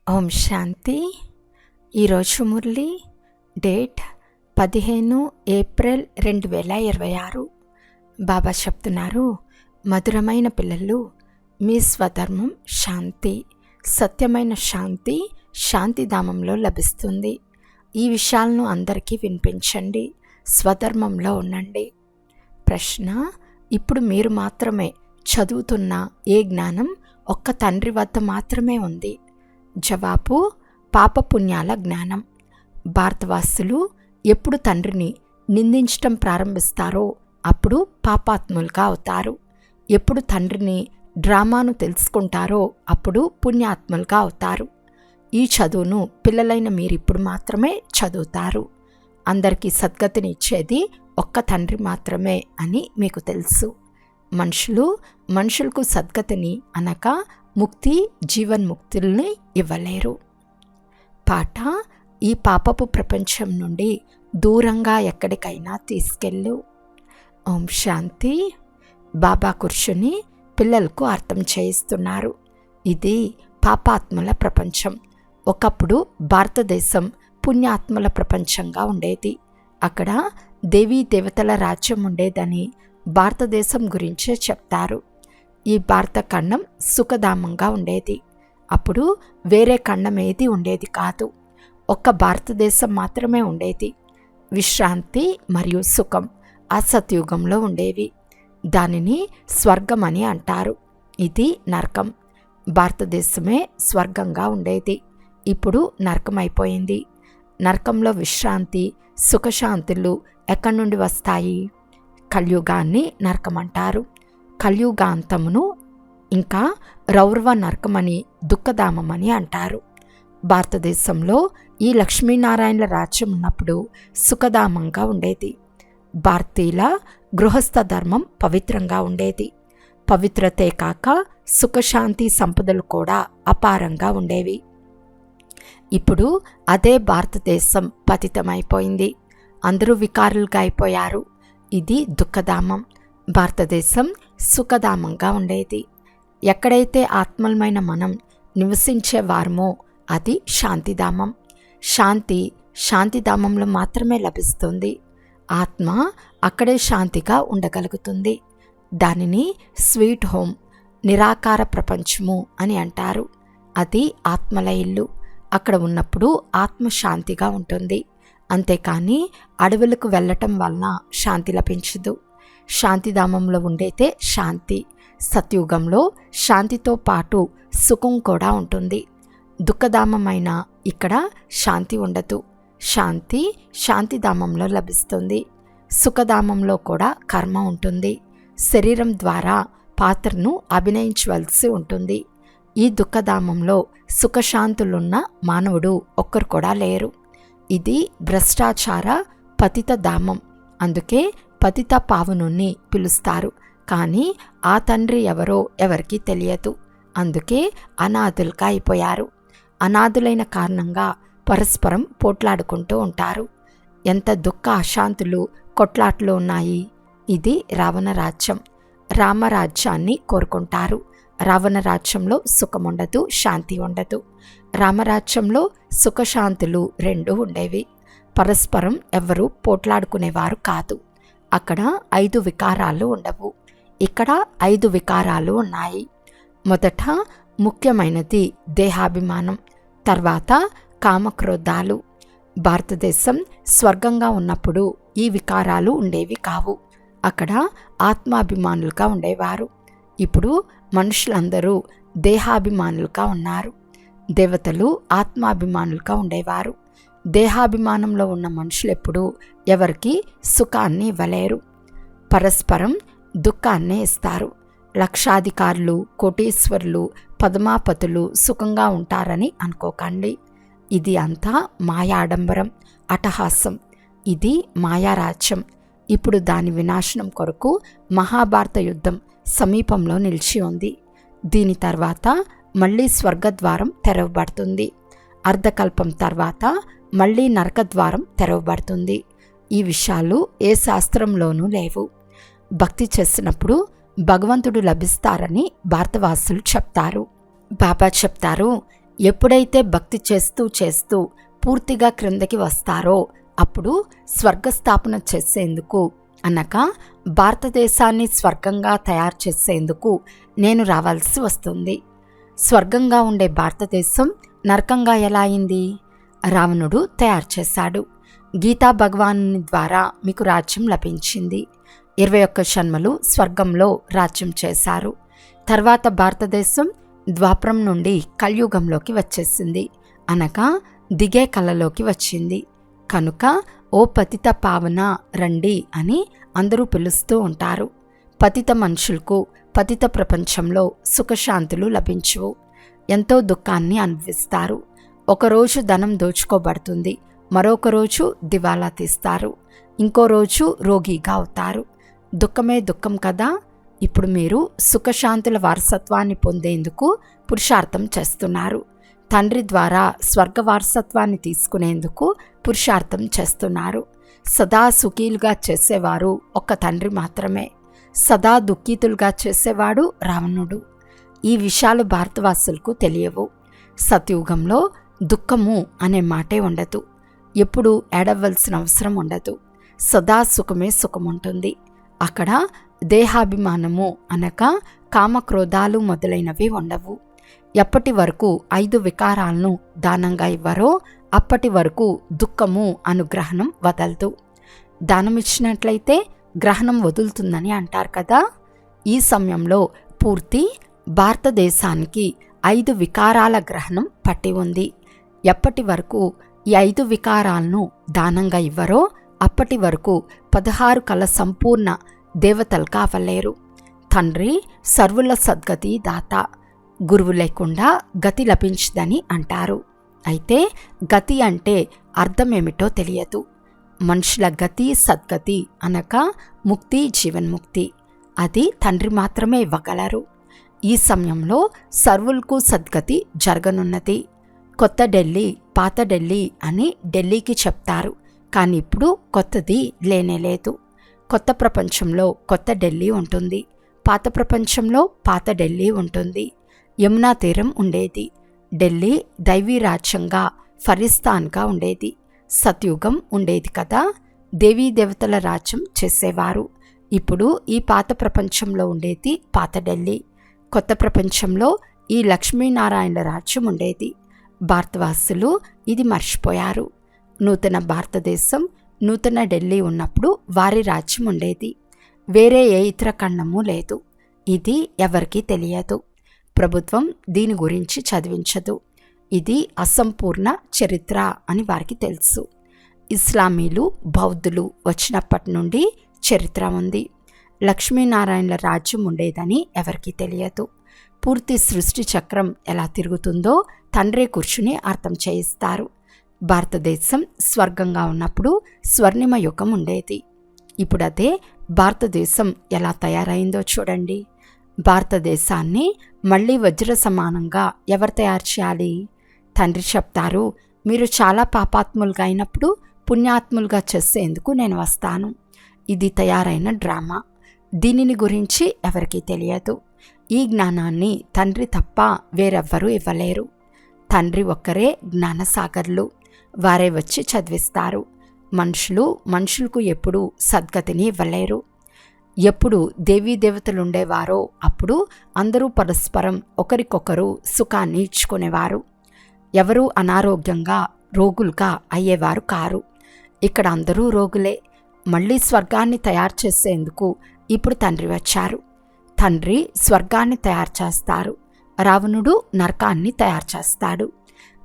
ఓం శాంతి. ఈరోజు Murali date 15 April 2026. బాబా చెప్తున్నారు, మధురమైన పిల్లలు, మీ స్వధర్మం శాంతి. సత్యమైన శాంతి శాంతిధామంలో లభిస్తుంది. ఈ విషయాలను అందరికీ వినిపించండి. స్వధర్మంలో ఉండండి. ప్రశ్న: ఇప్పుడు మీరు మాత్రమే చదువుతున్న ఏ జ్ఞానం ఒక్క తండ్రి వద్ద మాత్రమే ఉంది? జవాబు: పాపపుణ్యాల జ్ఞానం. భారతవాసులు ఎప్పుడు తండ్రిని నిందించటం ప్రారంభిస్తారో అప్పుడు పాపాత్ములుగా అవుతారు. ఎప్పుడు తండ్రిని డ్రామాను తెలుసుకుంటారో అప్పుడు పుణ్యాత్ములుగా అవుతారు. ఈ చదువును పిల్లలైన మీరిప్పుడు మాత్రమే చదువుతారు. అందరికీ సద్గతిని ఇచ్చేది ఒక్క తండ్రి మాత్రమే అని మీకు తెలుసు. మనుషులకు సద్గతిని అనగా ముక్తి, జీవన్ముక్తుల్ని ఇవ్వలేరు. పాట: ఈ పాపపు ప్రపంచం నుండి దూరంగా ఎక్కడికైనా తీసుకెళ్ళు. ఓం శాంతి. బాబా కూర్చుని పిల్లలకు అర్థం చేయిస్తున్నారు. ఇది పాపాత్మల ప్రపంచం. ఒకప్పుడు భారతదేశం పుణ్యాత్మల ప్రపంచంగా ఉండేది. అక్కడ దేవీ దేవతల రాజ్యం ఉండేదని భారతదేశం గురించే చెప్తారు. ఈ భారత ఖండం సుఖధామంగా ఉండేది. అప్పుడు వేరే ఖండం ఏది ఉండేది కాదు. ఒక్క భారతదేశం మాత్రమే ఉండేది. విశ్రాంతి మరియు సుఖం ఆ సత్యుగంలో ఉండేవి. దానిని స్వర్గం అని అంటారు. ఇది నరకం. భారతదేశమే స్వర్గంగా ఉండేది. ఇప్పుడు నరకం అయిపోయింది. నరకంలో విశ్రాంతి, సుఖశాంతులు ఎక్కడి నుండి వస్తాయి? కలియుగాన్ని నరకం అంటారు. కలియుగాంతమును ఇంకా రౌరవ నరకమని, దుఃఖధామమని అంటారు. భారతదేశంలో ఈ లక్ష్మీనారాయణల రాజ్యం ఉన్నప్పుడు సుఖధామంగా ఉండేది. భారతీయుల గృహస్థ ధర్మం పవిత్రంగా ఉండేది. పవిత్రతే కాక సుఖశాంతి సంపదలు కూడా అపారంగా ఉండేవి. ఇప్పుడు అదే భారతదేశం పతితమైపోయింది. అందరూ వికారులుగా అయిపోయారు. ఇది దుఃఖధామం. భారతదేశం సుఖధామంగా ఉండేది. ఎక్కడైతే ఆత్మలమైన మనం నివసించేవారమో అది శాంతిధామం. శాంతిధామంలో మాత్రమే లభిస్తుంది. ఆత్మ అక్కడే శాంతిగా ఉండగలుగుతుంది. దానిని స్వీట్ హోమ్, నిరాకార ప్రపంచము అని అంటారు. అది ఆత్మల ఇల్లు. అక్కడ ఉన్నప్పుడు ఆత్మ శాంతిగా ఉంటుంది. అంతేకాని అడవులకు వెళ్ళటం వలన శాంతి లభించదు. శాంతిధామంలో ఉండేదే శాంతి. సత్యుగంలో శాంతితో పాటు సుఖం కూడా ఉంటుంది. దుఃఖధామమైన ఇక్కడ శాంతి ఉండదు. శాంతిధామంలో లభిస్తుంది. సుఖధామంలో కూడా కర్మ ఉంటుంది. శరీరం ద్వారా పాత్రను అభినయించవలసి ఉంటుంది. ఈ దుఃఖధామంలో సుఖశాంతులున్న మానవుడు ఒక్కరు కూడా లేరు. ఇది భ్రష్టాచార పతిత ధామం. అందుకే పతిత పావనుని పిలుస్తారు. కానీ ఆ తండ్రి ఎవరో ఎవరికీ తెలియదు. అందుకే అనాథులుగా అయిపోయారు. అనాథులైన కారణంగా పరస్పరం పోట్లాడుకుంటూ ఉంటారు. ఎంత దుఃఖ అశాంతులు, కొట్లాట్లు ఉన్నాయి. ఇది రావణ రాజ్యం. రామరాజ్యాన్ని కోరుకుంటారు. రావణ రాజ్యంలో సుఖం ఉండదు, శాంతి ఉండదు. రామరాజ్యంలో సుఖశాంతులు రెండు ఉండేవి. పరస్పరం ఎవరు పోట్లాడుకునేవారు కాదు. అక్కడ 5 వికారాలు ఉండవు. ఇక్కడ 5 వికారాలు ఉన్నాయి. మొదట ముఖ్యమైనది దేహాభిమానం, తర్వాత కామక్రోధాలు. భారతదేశం స్వర్గంగా ఉన్నప్పుడు ఈ వికారాలు ఉండేవి కావు. అక్కడ ఆత్మాభిమానులుగా ఉండేవారు. ఇప్పుడు మనుషులందరూ దేహాభిమానులుగా ఉన్నారు. దేవతలు ఆత్మాభిమానులుగా ఉండేవారు. దేహాభిమానంలో ఉన్న మనుషులెప్పుడు ఎవరికి సుఖాన్ని ఇవ్వలేరు. పరస్పరం దుఃఖాన్నే ఇస్తారు. లక్షాధికారులు, కోటీశ్వరులు, పద్మాపతులు సుఖంగా ఉంటారని అనుకోకండి. ఇది అంతా మాయాడంబరం, అట్టహాసం. ఇది మాయారాజ్యం. ఇప్పుడు దాని వినాశనం కొరకు మహాభారత యుద్ధం సమీపంలో నిలిచి ఉంది. దీని తర్వాత మళ్ళీ స్వర్గద్వారం తెరవబడుతుంది. అర్ధకల్పం తర్వాత మళ్ళీ నరకద్వారం తెరవబడుతుంది. ఈ విషయాలు ఏ శాస్త్రంలోనూ లేవు. భక్తి చేసినప్పుడు భగవంతుడు లభిస్తారని భారతవాసులు చెప్తారు. బాబా చెప్తారు, ఎప్పుడైతే భక్తి చేస్తూ చేస్తూ పూర్తిగా క్రిందకి వస్తారో అప్పుడు స్వర్గస్థాపన చేసేందుకు అనగా భారతదేశాన్ని స్వర్గంగా తయారు చేసేందుకు నేను రావాల్సి వస్తుంది. స్వర్గంగా ఉండే భారతదేశం నరకంగా ఎలా అయింది? రావణుడు తయారు చేశాడు. గీతా భగవానుని ద్వారా మీకు రాజ్యం లభించింది. 21 జన్మలు స్వర్గంలో రాజ్యం చేశారు. తర్వాత భారతదేశం ద్వాపరం నుండి కలియుగంలోకి వచ్చేసింది, అనగా దిగే కళలోకి వచ్చింది. కనుక ఓ పతిత పావన రండి అని అందరూ పిలుస్తూ ఉంటారు. పతిత మనుషులకు పతిత ప్రపంచంలో సుఖశాంతులు లభించవు. ఎంతో దుఃఖాన్ని అనుభవిస్తారు. ఒకరోజు ధనం దోచుకోబడుతుంది, మరొక రోజు దివాలా తీస్తారు, ఇంకో రోజు రోగిగా అవుతారు. దుఃఖమే దుఃఖం కదా. ఇప్పుడు మీరు సుఖశాంతుల వారసత్వాన్ని పొందేందుకు పురుషార్థం చేస్తున్నారు. తండ్రి ద్వారా స్వర్గ వారసత్వాన్ని తీసుకునేందుకు పురుషార్థం చేస్తున్నారు. సదా సుఖీలుగా చేసేవారు ఒక్క తండ్రి మాత్రమే. సదా దుఃఖితులుగా చేసేవాడు రావణుడు. ఈ విషయాలు భారతవాసులకు తెలియవు. సత్యుగంలో దుఃఖము అనే మాటే ఉండదు. ఎప్పుడు ఏడవలసిన అవసరం ఉండదు. సదా సుఖమే సుఖముంటుంది. అక్కడ దేహాభిమానము అనగా కామక్రోధాలు మొదలైనవి ఉండవు. ఎప్పటి వరకు 5 వికారాలను దానంగా ఇవ్వరో అప్పటి వరకు దుఃఖము అనుగ్రహణం వదలదు. దానమిచ్చినట్లయితే గ్రహణం వదులుతుందని అంటారు కదా. ఈ సమయంలో పూర్తి భారతదేశానికి 5 వికారాల గ్రహణం పట్టి ఉంది. ఎప్పటి వరకు ఈ 5 వికారాలను దానంగా ఇవ్వరో అప్పటి వరకు 16 కళ సంపూర్ణ దేవతలు కావలేరు. తండ్రి సర్వుల సద్గతి దాత. గురువు లేకుండా గతి లభించదని అంటారు. అయితే గతి అంటే అర్థమేమిటో తెలియదు. మనుషుల గతి సద్గతి అనగా ముక్తి, జీవన్ముక్తి. అది తండ్రి మాత్రమే ఇవ్వగలరు. ఈ సమయంలో సర్వులకు సద్గతి జరగనున్నది. కొత్త ఢిల్లీ, పాత ఢిల్లీ అని ఢిల్లీకి చెప్తారు. కానీ ఇప్పుడు కొత్తది లేనేలేదు. కొత్త ప్రపంచంలో కొత్త ఢిల్లీ ఉంటుంది, పాత ప్రపంచంలో పాత ఢిల్లీ ఉంటుంది. యమునా తీరం ఉండేది. ఢిల్లీ దైవీ రాజ్యంగా ఫరిస్తాన్గా ఉండేది. సత్యుగం ఉండేది కదా. దేవీ దేవతల రాజ్యం చేసేవారు. ఇప్పుడు ఈ పాత ప్రపంచంలో ఉండేది పాత ఢిల్లీ. కొత్త ప్రపంచంలో ఈ లక్ష్మీనారాయణల రాజ్యం ఉండేది. భారతవాసులు ఇది మర్చిపోయారు. నూతన భారతదేశం, నూతన ఢిల్లీ ఉన్నప్పుడు వారి రాజ్యం ఉండేది. వేరే ఏ ఇతర ఖండము లేదు. ఇది ఎవరికీ తెలియదు. ప్రభుత్వం దీని గురించి చదివించదు. ఇది అసంపూర్ణ చరిత్ర అని వారికి తెలుసు. ఇస్లామీలు, బౌద్ధులు వచ్చినప్పటి నుండి చరిత్ర ఉంది. లక్ష్మీనారాయణల రాజ్యం ఉండేదని ఎవరికీ తెలియదు. పూర్తి సృష్టి చక్రం ఎలా తిరుగుతుందో తండ్రి కూర్చుని అర్థం చేయిస్తారు. భారతదేశం స్వర్గంగా ఉన్నప్పుడు స్వర్ణిమ యుగం ఉండేది. ఇప్పుడు అదే భారతదేశం ఎలా తయారైందో చూడండి. భారతదేశాన్ని మళ్ళీ వజ్ర సమానంగా ఎవరు తయారు చేయాలి? తండ్రి చెప్తారు, మీరు చాలా పాపాత్ములుగా అయినప్పుడు పుణ్యాత్ములుగా చేసేందుకు నేను వస్తాను. ఇది తయారైన డ్రామా. దీనిని గురించి ఎవరికీ తెలియదు. ఈ జ్ఞానాన్ని తండ్రి తప్ప వేరెవ్వరూ ఇవ్వలేరు. తండ్రి ఒక్కరే జ్ఞానసాగర్లు. వారే వచ్చి చదివిస్తారు. మనుషులకు ఎప్పుడు సద్గతిని ఇవ్వలేరు. ఎప్పుడు దేవీ దేవతలుండేవారో అప్పుడు అందరూ పరస్పరం ఒకరికొకరు సుఖాన్ని ఇచ్చుకునేవారు. ఎవరూ అనారోగ్యంగా రోగులుగా అయ్యేవారు కారు. ఇక్కడ అందరూ రోగులే. మళ్ళీ స్వర్గాన్ని తయారు చేసేందుకు ఇప్పుడు తండ్రి వచ్చారు. తండ్రి స్వర్గాన్ని తయారు చేస్తారు. రావణుడు నరకాన్ని తయారు చేస్తాడు.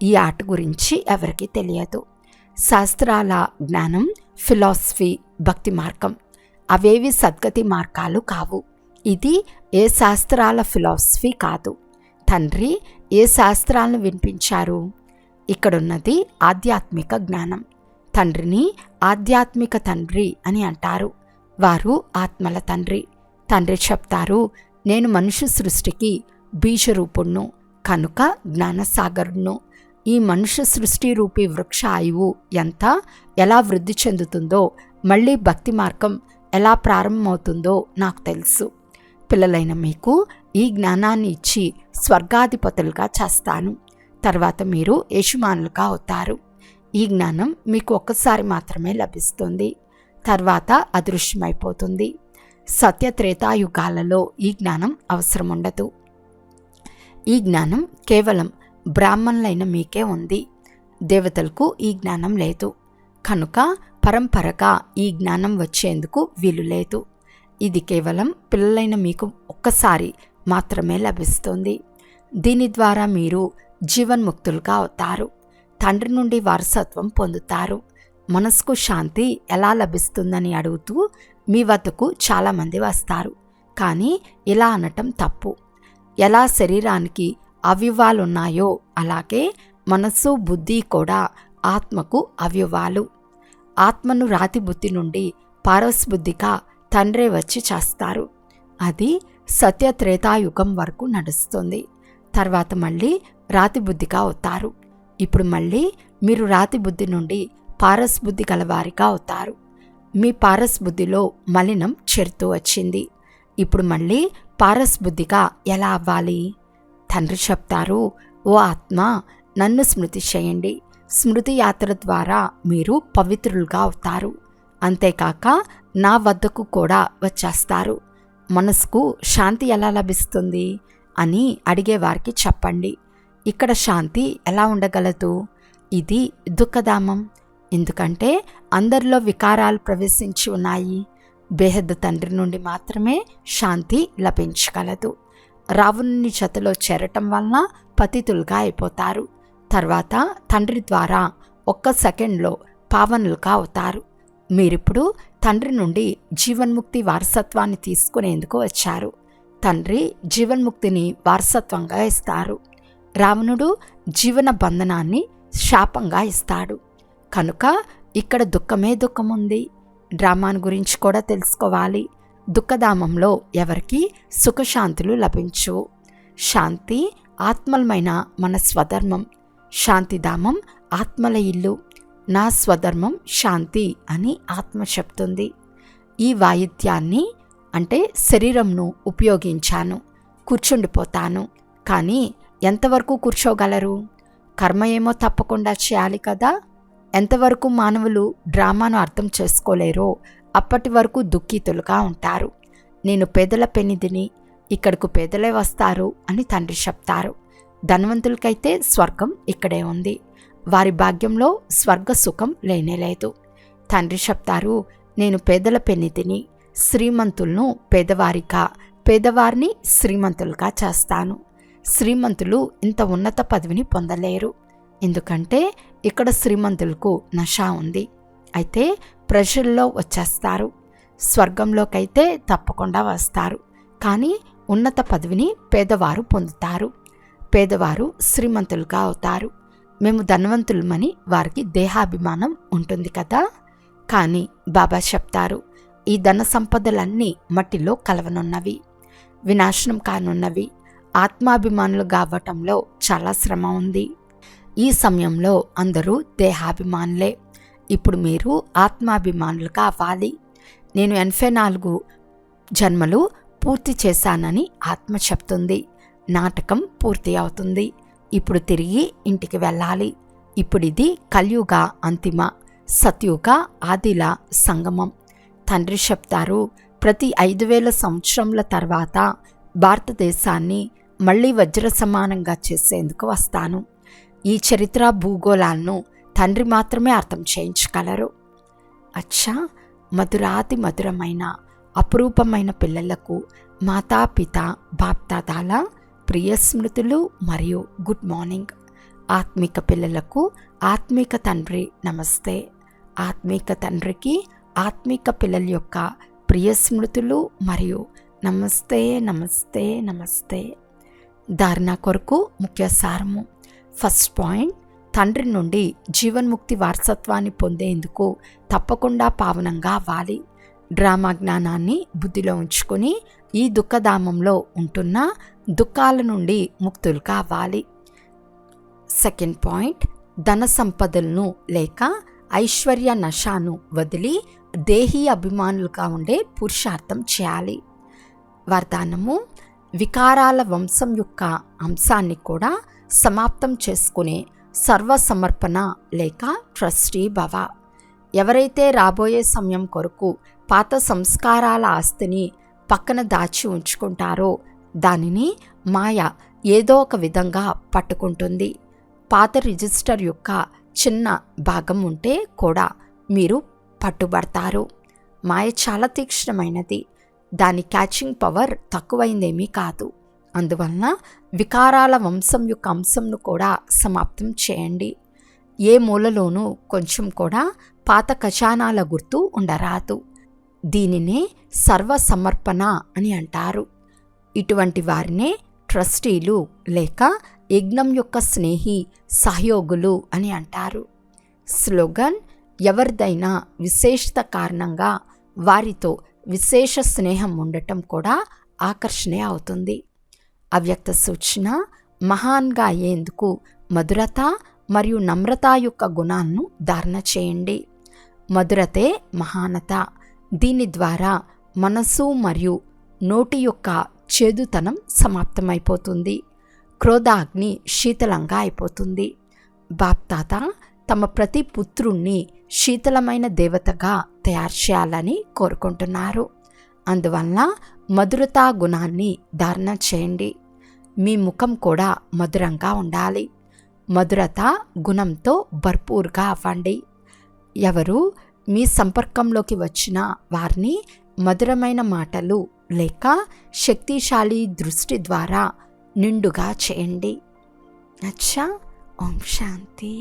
ఈ ఆట గురించి ఎవరికీ తెలియదు. శాస్త్రాల జ్ఞానం, ఫిలాసఫీ, భక్తి మార్గం అవేవి సద్గతి మార్గాలు కావు. ఇది ఏ శాస్త్రాల ఫిలాసఫీ కాదు. తండ్రి ఏ శాస్త్రాలను వినిపించారు? ఇక్కడున్నది ఆధ్యాత్మిక జ్ఞానం. తండ్రిని ఆధ్యాత్మిక తండ్రి అని అంటారు. వారు ఆత్మల తండ్రి. తండ్రి చెప్తారు, నేను మనుష్య సృష్టికి బీజరూపుణ్ణు, కనుక జ్ఞానసాగరుణ్ణు. ఈ మనుష్య సృష్టి రూపీ వృక్ష ఆయువు ఎలా వృద్ధి చెందుతుందో, మళ్ళీ భక్తి మార్గం ఎలా ప్రారంభమవుతుందో నాకు తెలుసు. పిల్లలైన మీకు ఈ జ్ఞానాన్ని ఇచ్చి స్వర్గాధిపతులుగా చేస్తాను. తర్వాత మీరు యజమానులుగా అవుతారు. ఈ జ్ఞానం మీకు ఒక్కసారి మాత్రమే లభిస్తుంది, తర్వాత అదృశ్యమైపోతుంది. సత్యత్రేతాయుగాలలో ఈ జ్ఞానం అవసరం ఉండదు. ఈ జ్ఞానం కేవలం బ్రాహ్మణులైన మీకే ఉంది. దేవతలకు ఈ జ్ఞానం లేదు, కనుక పరంపరగా ఈ జ్ఞానం వచ్చేందుకు వీలు లేదు. ఇది కేవలం పిల్లలైన మీకు ఒక్కసారి మాత్రమే లభిస్తుంది. దీని ద్వారా మీరు జీవన్ముక్తులుగా అవుతారు, తండ్రి నుండి వారసత్వం పొందుతారు. మనసుకు శాంతి ఎలా లభిస్తుందని అడుగుతూ మీ వద్దకు చాలామంది వస్తారు. కానీ ఇలా అనటం తప్పు. ఎలా శరీరానికి అవయవాలున్నాయో అలాగే మనస్సు, బుద్ధి కూడా ఆత్మకు అవయవాలు. ఆత్మను రాతి బుద్ధి నుండి పారస్బుద్ధిగా తండ్రే వచ్చి చేస్తారు. అది సత్యత్రేతాయుగం వరకు నడుస్తుంది. తర్వాత మళ్ళీ రాతి బుద్ధిగా అవుతారు. ఇప్పుడు మళ్ళీ మీరు రాతి బుద్ధి నుండి పారస్బుద్ధి గలవారిగా అవుతారు. మీ పారస్బుద్ధిలో మలినం చేరుతూ వచ్చింది. ఇప్పుడు మళ్ళీ పారస్బుద్ధిగా ఎలా అవ్వాలి? తండ్రి చెప్తారు, ఓ ఆత్మ, నన్ను స్మృతి చేయండి. స్మృతి యాత్ర ద్వారా మీరు పవిత్రులుగా అవుతారు. అంతేకాక నా వద్దకు కూడా వచ్చేస్తారు. మనసుకు శాంతి ఎలా లభిస్తుంది అని అడిగేవారికి చెప్పండి. ఇక్కడ శాంతి ఎలా ఉండగలదు? ఇది దుఃఖధామం. ఎందుకంటే అందరిలో వికారాలు ప్రవేశించి ఉన్నాయి. బేహద్దు తండ్రి నుండి మాత్రమే శాంతి లభించగలదు. రావణుని జతలో చేరటం వలన పతితులుగా అయిపోతారు. తర్వాత తండ్రి ద్వారా ఒక్క సెకండ్లో పావనులుగా అవుతారు. మీరిప్పుడు తండ్రి నుండి జీవన్ముక్తి వారసత్వాన్ని తీసుకునేందుకు వచ్చారు. తండ్రి జీవన్ముక్తిని వారసత్వంగా ఇస్తారు. రావణుడు జీవన బంధనాన్ని శాపంగా ఇస్తాడు. కనుక ఇక్కడ దుఃఖమే దుఃఖముంది. డ్రామాను గురించి కూడా తెలుసుకోవాలి. దుఃఖధామంలో ఎవరికి సుఖశాంతులు లభించవు. శాంతి ఆత్మలమైన మన స్వధర్మం. శాంతిధామం ఆత్మల ఇల్లు. నా స్వధర్మం శాంతి అని ఆత్మ చెప్తుంది. ఈ వాయిద్యాన్ని అంటే శరీరంను ఉపయోగించాను, కూర్చుండిపోతాను. కానీ ఎంతవరకు కూర్చోగలరు? కర్మ ఏమో తప్పకుండా చేయాలి కదా. ఎంతవరకు మానవులు డ్రామాను అర్థం చేసుకోలేరో అప్పటి వరకు దుఃఖితులుగా ఉంటారు. నేను పేదల పెన్నిధిని, ఇక్కడకు పేదలే వస్తారు అని తండ్రి చెప్తారు. ధనవంతులకైతే స్వర్గం ఇక్కడే ఉంది. వారి భాగ్యంలో స్వర్గ సుఖం లేనేలేదు. తండ్రి చెప్తారు, నేను పేదల పెన్నిధిని, శ్రీమంతులను పేదవారిగా, పేదవారిని శ్రీమంతులుగా చేస్తాను. శ్రీమంతులు ఇంత ఉన్నత పదవిని పొందలేరు, ఎందుకంటే ఇక్కడ శ్రీమంతులకు నష ఉంది. అయితే ప్రజల్లో వచ్చేస్తారు. స్వర్గంలోకైతే తప్పకుండా వస్తారు, కానీ ఉన్నత పదవిని పేదవారు పొందుతారు. పేదవారు శ్రీమంతులుగా అవుతారు. మేము ధనవంతులమని వారికి దేహాభిమానం ఉంటుంది కదా. కానీ బాబా చెప్తారు, ఈ ధన సంపదలన్నీ మట్టిలో కలవనున్నవి, వినాశనం కానున్నవి. ఆత్మాభిమానులు కావటంలో చాలా శ్రమ ఉంది. ఈ సమయంలో అందరూ దేహాభిమానులే. ఇప్పుడు మీరు ఆత్మాభిమానులుగా అవ్వాలి. నేను 84 జన్మలు పూర్తి చేశానని ఆత్మ చెప్తుంది. నాటకం పూర్తి అవుతుంది. ఇప్పుడు తిరిగి ఇంటికి వెళ్ళాలి. ఇప్పుడు ఇది కలియుగ అంతిమ, సత్యుగ ఆదిల సంగమం. తండ్రి చెప్తారు, ప్రతి 5000 సంవత్సరముల తర్వాత భారతదేశాన్ని మళ్ళీ వజ్ర సమానంగా చేసేందుకు వస్తాను. ఈ చరిత్ర భూగోళాలను తండ్రి మాత్రమే అర్థం చేయించగలరు. అచ్చా, మధురాతి మధురమైన అపురూపమైన పిల్లలకు మాతాపిత బాప్దాదాల ప్రియ స్మృతులు మరియు గుడ్ మార్నింగ్. ఆత్మిక పిల్లలకు ఆత్మిక తండ్రి నమస్తే. ఆత్మిక తండ్రికి ఆత్మిక పిల్లల యొక్క ప్రియ స్మృతులు మరియు నమస్తే నమస్తే నమస్తే. ధారణ కొరకు ముఖ్య సారము. ఫస్ట్ పాయింట్, తండ్రి నుండి జీవన్ముక్తి వారసత్వాన్ని పొందేందుకు తప్పకుండా పావనంగా అవ్వాలి. డ్రామా జ్ఞానాన్ని బుద్ధిలో ఉంచుకొని ఈ దుఃఖధామంలో ఉంటున్న దుఃఖాల నుండి ముక్తులుగా అవ్వాలి. సెకండ్ పాయింట్, ధన సంపదలను లేక ఐశ్వర్య నశాను వదిలి దేహీ అభిమానులుగా ఉండే పురుషార్థం చేయాలి. వరదానము, వికారాల వంశం యొక్క అంశాన్ని కూడా సమాప్తం చేసుకునే సర్వసమర్పణ లేక ట్రస్టీ భవ. ఎవరైతే రాబోయే సమయం కొరకు పాత సంస్కారాల ఆస్తిని పక్కన దాచి ఉంచుకుంటారో దానిని మాయ ఏదో ఒక విధంగా పట్టుకుంటుంది. పాత రిజిస్టర్ యొక్క చిన్న భాగం ఉంటే కూడా మీరు పట్టుబడతారు. మాయ చాలా తీక్ష్ణమైనది. దాని క్యాచింగ్ పవర్ తక్కువైందేమీ కాదు. అందువలన వికారాల వంశం యొక్క అంశంను కూడా సమాప్తం చేయండి. ఏ మూలలోనూ కొంచెం కూడా పాత ఖజానాల గుర్తు ఉండరాదు. దీనినే సర్వసమర్పణ అని అంటారు. ఇటువంటి వారినే ట్రస్టీలు లేక యజ్ఞం యొక్క స్నేహి సహయోగులు అని అంటారు. స్లోగన్: ఎవరిదైనా విశేషత కారణంగా వారితో విశేష స్నేహం ఉండటం కూడా ఆకర్షణే అవుతుంది. అవ్యక్త సూచన: మహాన్గా అయ్యేందుకు మధురత మరియు నమ్రత యొక్క గుణాలను ధారణ చేయండి. మధురతే మహానత. దీని ద్వారా మనసు మరియు నోటి యొక్క చేదుతనం సమాప్తమైపోతుంది. క్రోధాగ్ని శీతలంగా అయిపోతుంది. బాప్తాత తమ ప్రతి పుత్రుణ్ణి శీతలమైన దేవతగా తయారు చేయాలని కోరుకుంటున్నారు. అందువలన మధురతా గుణాన్ని ధారణ చేయండి. మీ ముఖం కూడా మధురంగా ఉండాలి. మధురత గుణంతో భర్పూర్గా అవ్వండి. ఎవరు మీ సంపర్కంలోకి వచ్చిన వారిని మధురమైన మాటలు లేక శక్తిశాలి దృష్టి ద్వారా నిండుగా చేయండి. అచ్చా. ఓం శాంతి.